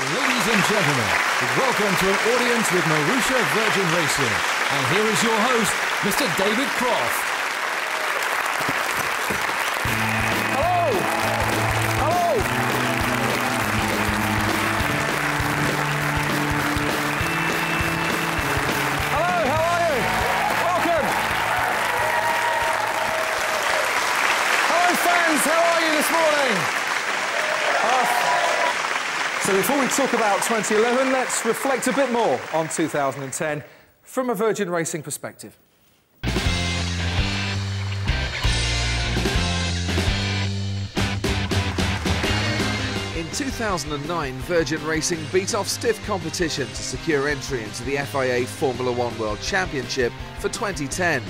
Ladies and gentlemen, welcome to an audience with Marussia Virgin Racing. And here is your host, Mr. David Croft. Hello! Hello! Hello, how are you? Welcome! Hello, fans, how are you this morning? So before we talk about 2011, let's reflect a bit more on 2010 from a Virgin Racing perspective. In 2009, Virgin Racing beat off stiff competition to secure entry into the FIA Formula One World Championship for 2010.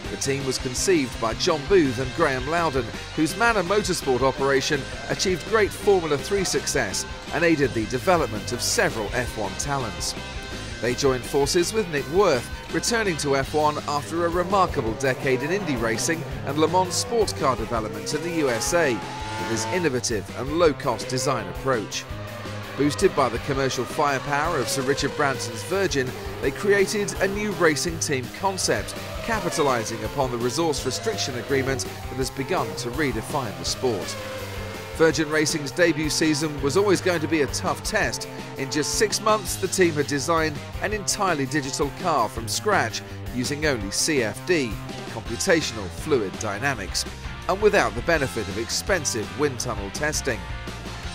The team was conceived by John Booth and Graham Loudon, whose Manor Motorsport operation achieved great Formula 3 success and aided the development of several F1 talents. They joined forces with Nick Worth, returning to F1 after a remarkable decade in Indy racing and Le Mans sports car development in the USA, with his innovative and low-cost design approach. Boosted by the commercial firepower of Sir Richard Branson's Virgin, they created a new racing team concept, capitalising upon the resource restriction agreement that has begun to redefine the sport. Virgin Racing's debut season was always going to be a tough test. In just 6 months, the team had designed an entirely digital car from scratch, using only CFD, computational fluid dynamics, and without the benefit of expensive wind tunnel testing.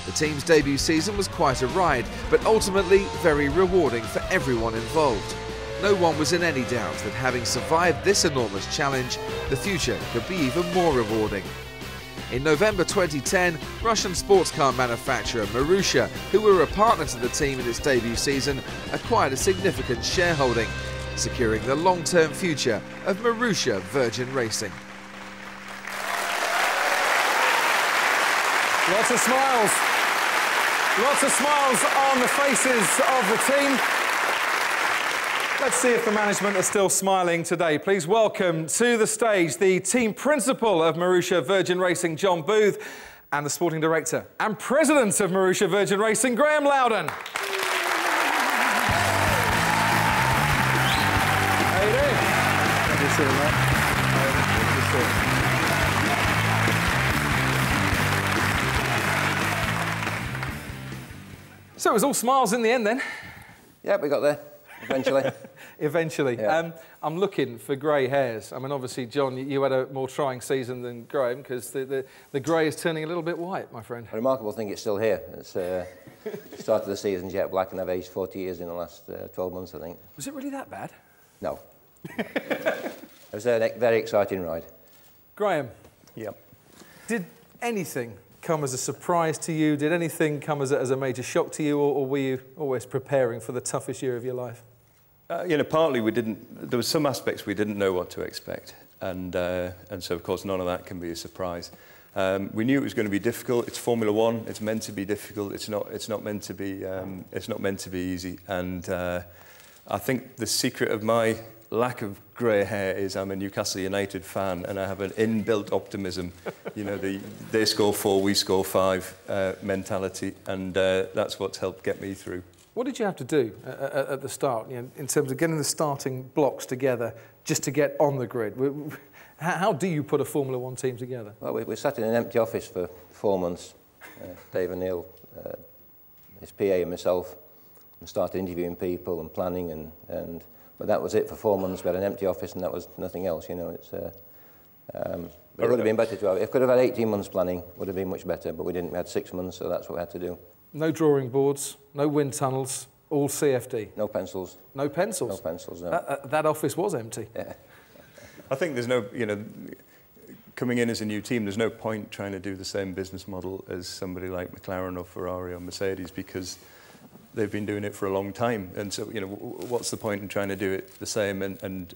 The team's debut season was quite a ride, but ultimately very rewarding for everyone involved. No one was in any doubt that having survived this enormous challenge, the future could be even more rewarding. In November 2010, Russian sports car manufacturer Marussia, who were a partner to the team in its debut season, acquired a significant shareholding, securing the long-term future of Marussia Virgin Racing. Lots of smiles. Lots of smiles on the faces of the team. Let's see if the management are still smiling today. Please welcome to the stage the team principal of Marussia Virgin Racing, John Booth, and the sporting director and president of Marussia Virgin Racing, Graham Loudon. How you doing? Good to see you, mate. Good to see you. So it was all smiles in the end then? Yeah, we got there, eventually. Eventually. Yeah. I'm looking for grey hairs. I mean, obviously, John, you had a more trying season than Graham, because the grey is turning a little bit white, my friend. A remarkable thing, it's still here. It's started the season jet black, and I've aged 40 years in the last 12 months, I think. Was it really that bad? No. It was a very exciting ride. Graham? Yep. Did anything come as a surprise to you? Did anything come as a major shock to you, or were you always preparing for the toughest year of your life? You know, partly we didn't. There were some aspects we didn't know what to expect, and so of course none of that can be a surprise. We knew it was going to be difficult. It's Formula One. It's meant to be difficult. It's not meant to be. It's not meant to be easy. And I think the secret of my lack of grey hair is I'm a Newcastle United fan, and I have an inbuilt optimism. You know, they score 4, we score 5 mentality, and that's what's helped get me through. What did you have to do at the start, you know, in terms of getting the starting blocks together just to get on the grid? How do you put a Formula One team together? Well, we sat in an empty office for 4 months, Dave O'Neill, his PA and myself, and started interviewing people and planning, but that was it for 4 months. We had an empty office, and that was nothing else, you know. It would have been better to have. If we could have had 18 months planning, would have been much better, but we didn't. We had 6 months, so that's what we had to do. No drawing boards, no wind tunnels, all CFD. No pencils. No pencils? No pencils, no. That office was empty. Yeah. I think there's no, you know, coming in as a new team, there's no point trying to do the same business model as somebody like McLaren or Ferrari or Mercedes, because they've been doing it for a long time. And so, you know, what's the point in trying to do it the same and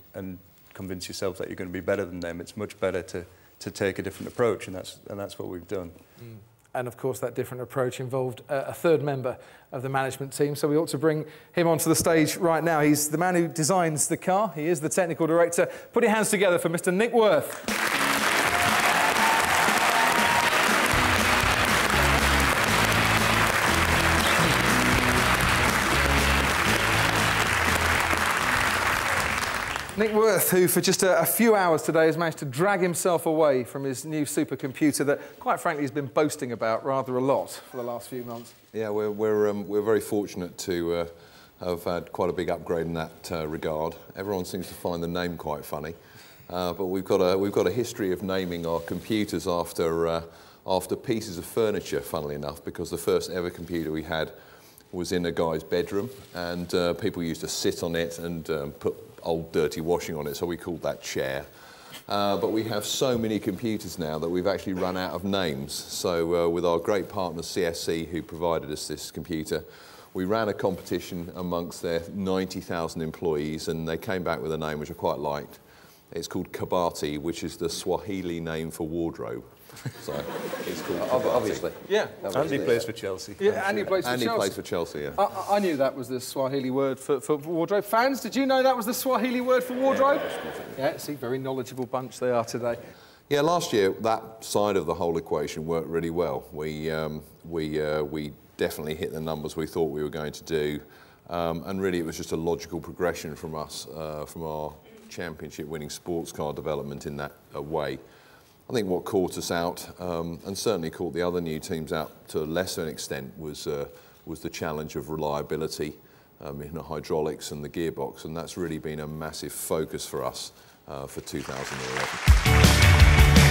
convince yourself that you're going to be better than them? It's much better to take a different approach, and that's what we've done. Mm. And of course, that different approach involved a third member of the management team. So we ought to bring him onto the stage right now. He's the man who designs the car. He is the technical director. Put your hands together for Mr. Nick Worth. Nick Worth, who for just a few hours today has managed to drag himself away from his new supercomputer that, quite frankly, he's been boasting about rather a lot for the last few months. Yeah, we're very fortunate to have had quite a big upgrade in that regard. Everyone seems to find the name quite funny, but we've got a history of naming our computers after pieces of furniture, funnily enough, because the first ever computer we had was in a guy's bedroom, and people used to sit on it and put old dirty washing on it, so we called that chair. But we have so many computers now that we've actually run out of names. So with our great partner CSC, who provided us this computer, we ran a competition amongst their 90,000 employees, and they came back with a name which I quite liked. It's called Kabati, which is the Swahili name for wardrobe. So it's called Kabati. Obviously. Yeah. Andy plays for Chelsea. Yeah, Andy plays for Chelsea. Andy plays for Chelsea, yeah. I knew that was the Swahili word for wardrobe. Fans, did you know that was the Swahili word for wardrobe? Yeah, see, very knowledgeable bunch they are today. Yeah, last year that side of the whole equation worked really well. We definitely hit the numbers we thought we were going to do, and really it was just a logical progression from us, from our championship-winning sports car development in that way. I think what caught us out, and certainly caught the other new teams out to a lesser extent, was the challenge of reliability in the hydraulics and the gearbox, and that's really been a massive focus for us for 2011.